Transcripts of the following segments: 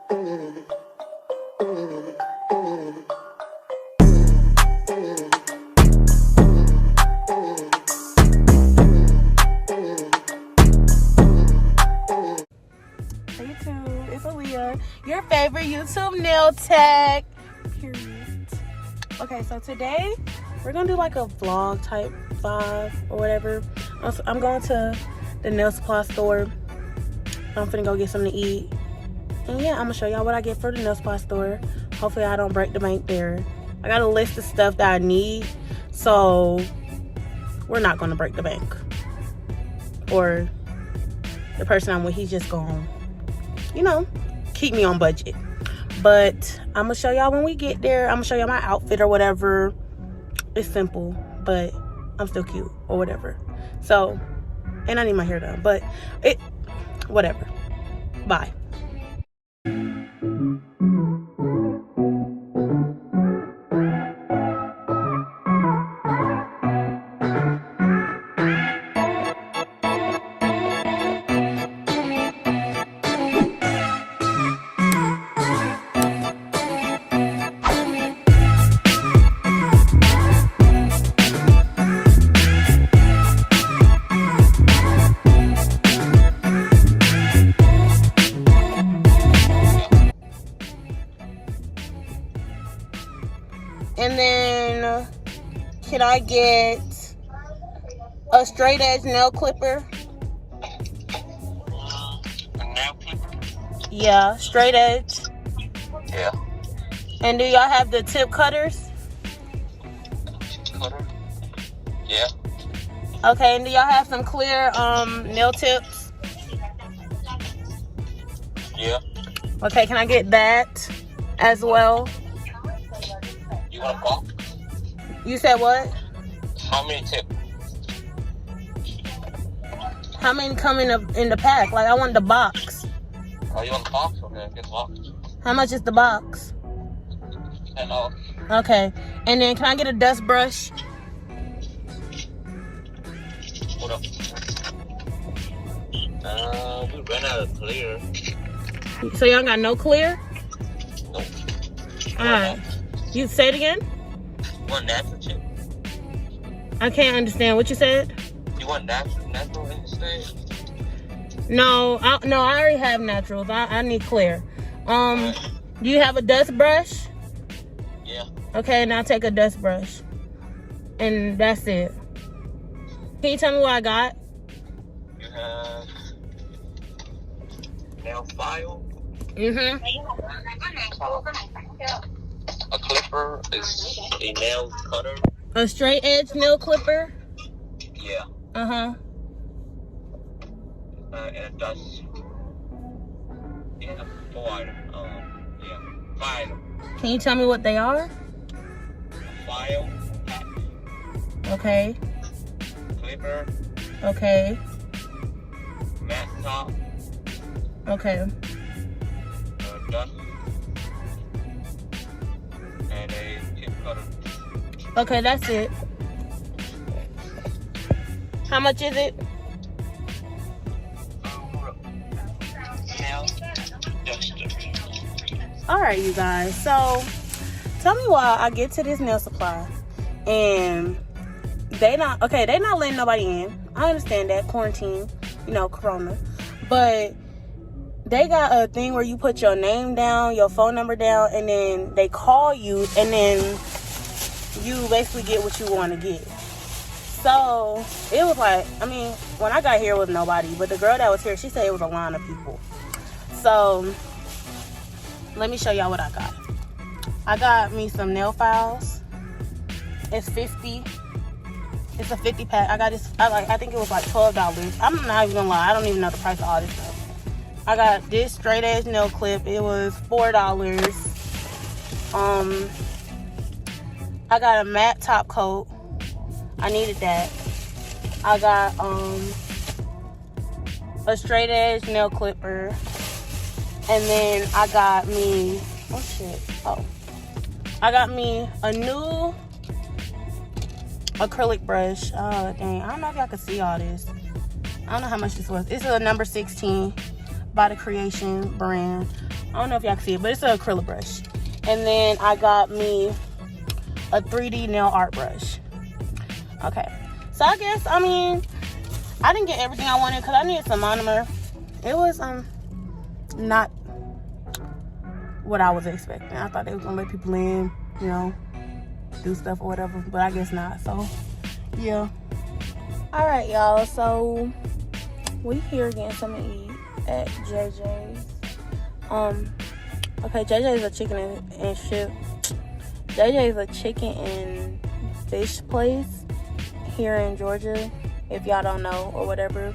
YouTube, it's Aaliyah, your favorite YouTube nail tech. Period. Okay, so today we're gonna do like a vlog type vibe or whatever. I'm going to the nail supply store. I'm finna go get something to eat. And yeah, I'm gonna show y'all what I get for the nail supply store. Hopefully I don't break the bank there. I got a list of stuff that I need, so we're not gonna break the bank. Or the person I'm with, he's just gonna, you know, keep me on budget. But I'm gonna show y'all when we get there. I'm gonna show y'all my outfit or whatever. It's simple, but I'm still cute or whatever. So, and I need my hair done, but whatever. Bye. And then, can I get a straight edge nail clipper? A nail clipper? Yeah, straight edge. Yeah. And do y'all have the tip cutters? Cutter? Yeah. Okay, and do y'all have some clear nail tips? Yeah. Okay, can I get that as well? You want a box? You said what? How many tips? How many come in the pack? Like, I want the box. Oh, you want the box? Okay, get the box. How much is the box? $10. Okay, and then can I get a dust brush? Hold up. We ran out of clear. So y'all got no clear? Nope. Alright. You say it again? You want natural chip? I can't understand what you said. You want natural in the stage? No, I already have naturals. I need clear. Right. Do you have a dust brush? Yeah. Okay, now take a dust brush. And that's it. Can you tell me what I got? You have nail file. Mm-hmm. A clipper is a nail cutter. A straight edge nail clipper? Yeah. Uh-huh. And a dust. Yeah, 4 items. Yeah, 5 items. Can you tell me what they are? File, Okay. clipper, Okay. mat top, Okay. dust, and a tip cutter. Okay, that's it. How much is it? Nail duster. Alright, you guys. So, tell me why I get to this nail supply and they not letting nobody in. I understand that, quarantine, you know, corona. But they got a thing where you put your name down, your phone number down, and then they call you, and then you basically get what you want to get. So, it was like, I mean, when I got here, it was nobody. But the girl that was here, she said it was a line of people. So, let me show y'all what I got. I got me some nail files. It's 50. It's a 50 pack. I got this, I think it was like $12. I'm not even gonna lie, I don't even know the price of all this stuff. I got this straight edge nail clip. It was $4. I got a matte top coat. I needed that. I got a straight edge nail clipper. And then I got me, I got me a new acrylic brush. Oh, dang. I don't know if y'all can see all this. I don't know how much this was. It's a number 16 by the Creation brand. I don't know if y'all can see it, but it's an acrylic brush. And then I got me a 3D nail art brush. Okay, so I guess, I mean, I didn't get everything I wanted because I needed some monomer. It was not what I was expecting. I thought they was gonna let people in, you know, do stuff or whatever, but I guess not. So yeah. All right, y'all, so we here getting something to eat at JJ's. Okay, JJ's a chicken and shit. JJ's a chicken and fish place here in Georgia, if y'all don't know or whatever.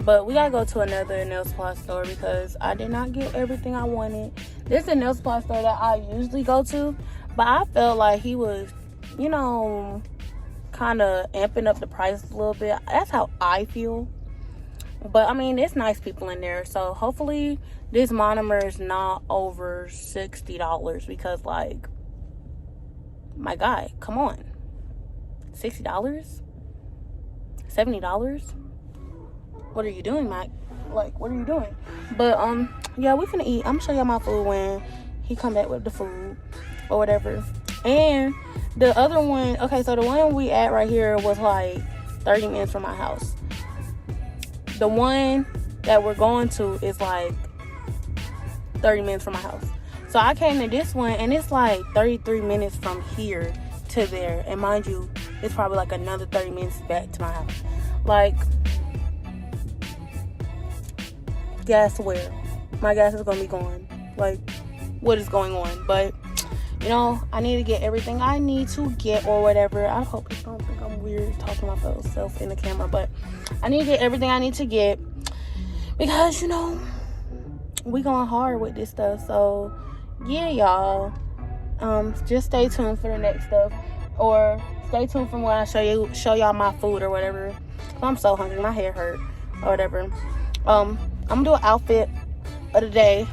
But we gotta go to another nail supply store because I did not get everything I wanted. This is a nail supply store that I usually go to, but I felt like he was, you know, kind of amping up the price a little bit. That's how I feel. But I mean, it's nice people in there, so hopefully this monomer is not over $60 because, like, my God, come on, $60, $70. What are you doing, Mike? Like, what are you doing? But yeah, we finna eat. I'm gonna show y'all my food when he come back with the food or whatever. And the other one, okay, so the one we at right here was like 30 minutes from my house. The one that we're going to is like 30 minutes from my house. So I came to this one and it's like 33 minutes from here to there. And mind you, it's probably like another 30 minutes back to my house. Like, gas where? My gas is gonna be gone. Like, what is going on? But, you know, I need to get everything I need to get or whatever. I hope you don't think I'm weird talking to myself in the camera, but I need to get everything I need to get because, you know, we going hard with this stuff. So yeah, y'all, just stay tuned for the next stuff, or stay tuned from when I show y'all my food or whatever. I'm so hungry, my hair hurt or whatever. I'm gonna do an outfit of the day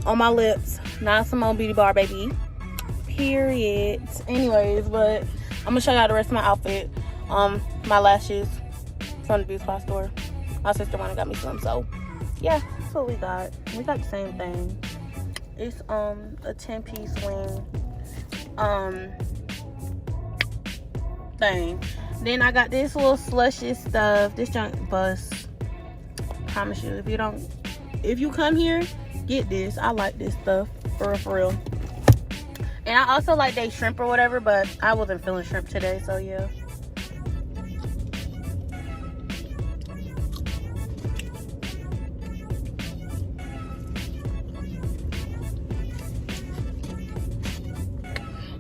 on my lips. Not Simone Beauty Bar, baby, period. Anyways, but I'm gonna show y'all the rest of my outfit. My lashes from the beauty supply store. My sister went and got me some, so yeah, that's what we got. We got the same thing. It's a 10-piece wing thing. Then I got this little slushy stuff. This junk bust. Promise you, if you come here, get this. I like this stuff for real. And I also like they shrimp or whatever, but I wasn't feeling shrimp today, so yeah.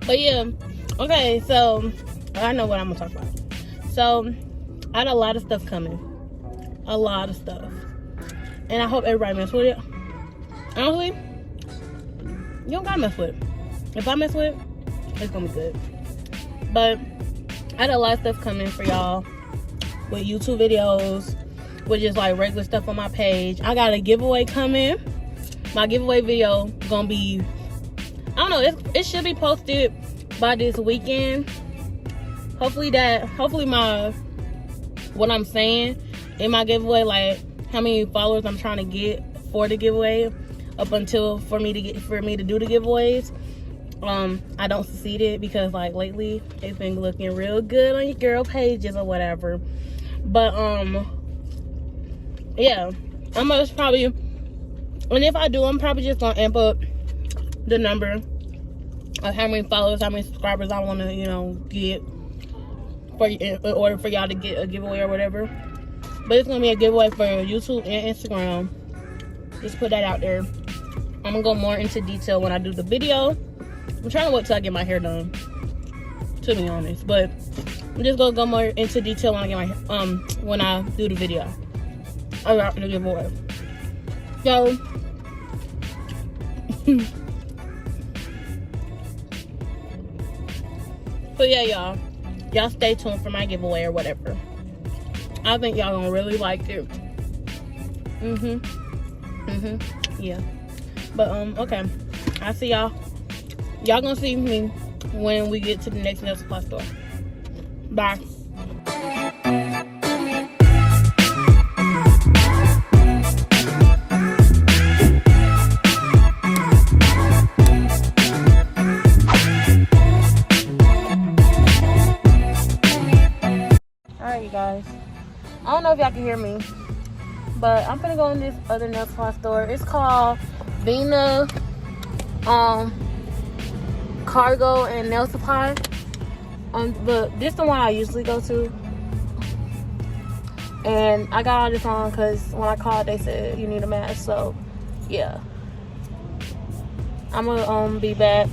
But yeah, okay, so I know what I'm gonna talk about. So I had a lot of stuff coming. A lot of stuff. And I hope everybody mess with it. Honestly, you don't gotta mess with it. If I mess with it, it's gonna be good. But I had a lot of stuff coming for y'all with YouTube videos, with just like regular stuff on my page. I got a giveaway coming. My giveaway video gonna be, I don't know, it should be posted by this weekend. Hopefully what I'm saying in my giveaway, like how many followers I'm trying to get for the giveaway up until for me to do the giveaways, I don't succeeded because like lately it's been looking real good on your girl pages or whatever. But yeah, I'm just probably, and if I do, I'm probably just gonna amp up the number of how many followers, how many subscribers I want to, you know, get in order for y'all to get a giveaway or whatever. But it's gonna be a giveaway for YouTube and Instagram. Just put that out there. I'm gonna go more into detail when I do the video. I'm trying to wait till I get my hair done, to be honest. But I'm just gonna go more into detail when I get my when I do the video about the giveaway. So so yeah, y'all stay tuned for my giveaway or whatever. I think y'all gonna really like it. Yeah. But okay, I see y'all. Y'all gonna see me when we get to the next nail supply store. Bye. if y'all can hear me. But I'm gonna go in this other nail supply store. It's called Vina Cargo and Nail Supply. But this is the one I usually go to. And I got all this on because when I called, they said you need a mask. So, yeah. I'm gonna be back.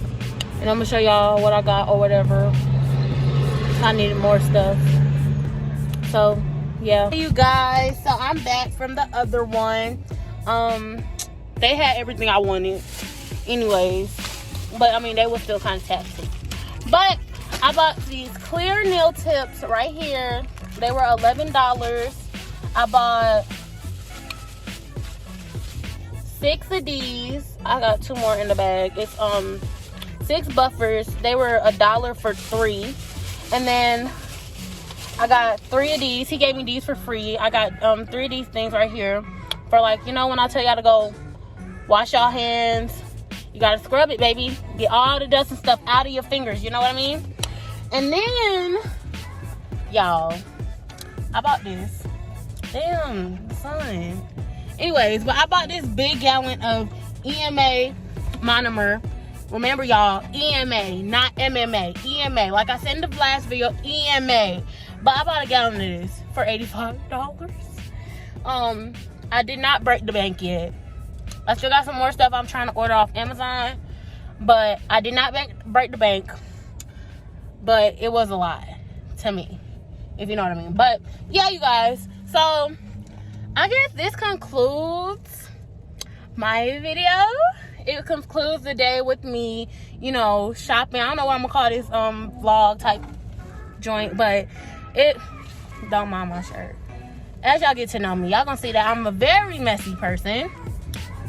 And I'm gonna show y'all what I got or whatever. I needed more stuff. So, yeah. Hey, you guys. So, I'm back from the other one. They had everything I wanted. Anyways. But, I mean, they were still kind of taxing. But, I bought these clear nail tips right here. They were $11. I bought 6 of these. I got 2 more in the bag. It's 6 buffers. They were $1 for 3. And then I got 3 of these. He gave me these for free. I got 3 of these things right here for, like, you know, when I tell y'all to go wash y'all hands, you gotta scrub it, baby. Get all the dust and stuff out of your fingers. You know what I mean? And then, y'all, I bought this. Damn, son. Anyways, but I bought this big gallon of EMA monomer. Remember, y'all, EMA, not MMA. EMA. Like I said in the last video, EMA. But I bought a gallon of this for $85. I did not break the bank yet. I still got some more stuff I'm trying to order off Amazon. But I did not break the bank. But it was a lot to me, if you know what I mean. But yeah, you guys, so I guess this concludes my video. It concludes the day with me, you know, shopping. I don't know what I'm gonna call this vlog type joint, but it don't mind my shirt. As y'all get to know me, y'all gonna see that I'm a very messy person,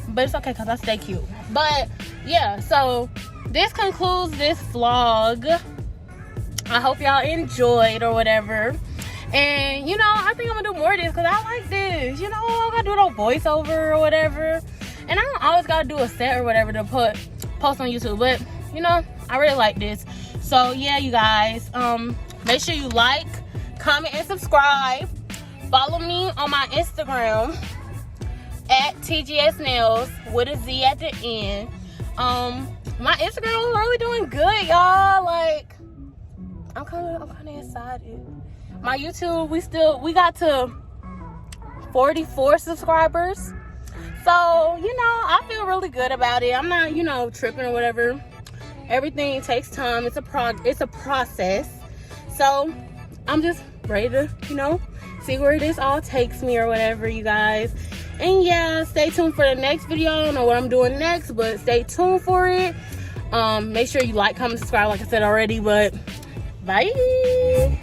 but it's okay because I stay cute. But yeah, so this concludes this vlog. I hope y'all enjoyed or whatever. And, you know, I think I'm going to do more of this because I like this. You know, I got to do it on voiceover or whatever. And I don't always got to do a set or whatever to post on YouTube. But, you know, I really like this. So, yeah, you guys. Make sure you like, comment, and subscribe. Follow me on my Instagram at TGS Nails with a Z at the end. My Instagram is really doing good, y'all. Like, I'm kind of excited. My YouTube, we got to 44 subscribers. So, you know, I feel really good about it. I'm not, you know, tripping or whatever. Everything takes time. It's a process. So, I'm just ready to, you know, see where this all takes me or whatever, you guys. And yeah, stay tuned for the next video. I don't know what I'm doing next, but stay tuned for it. Make sure you like, comment, subscribe, like I said already. But bye.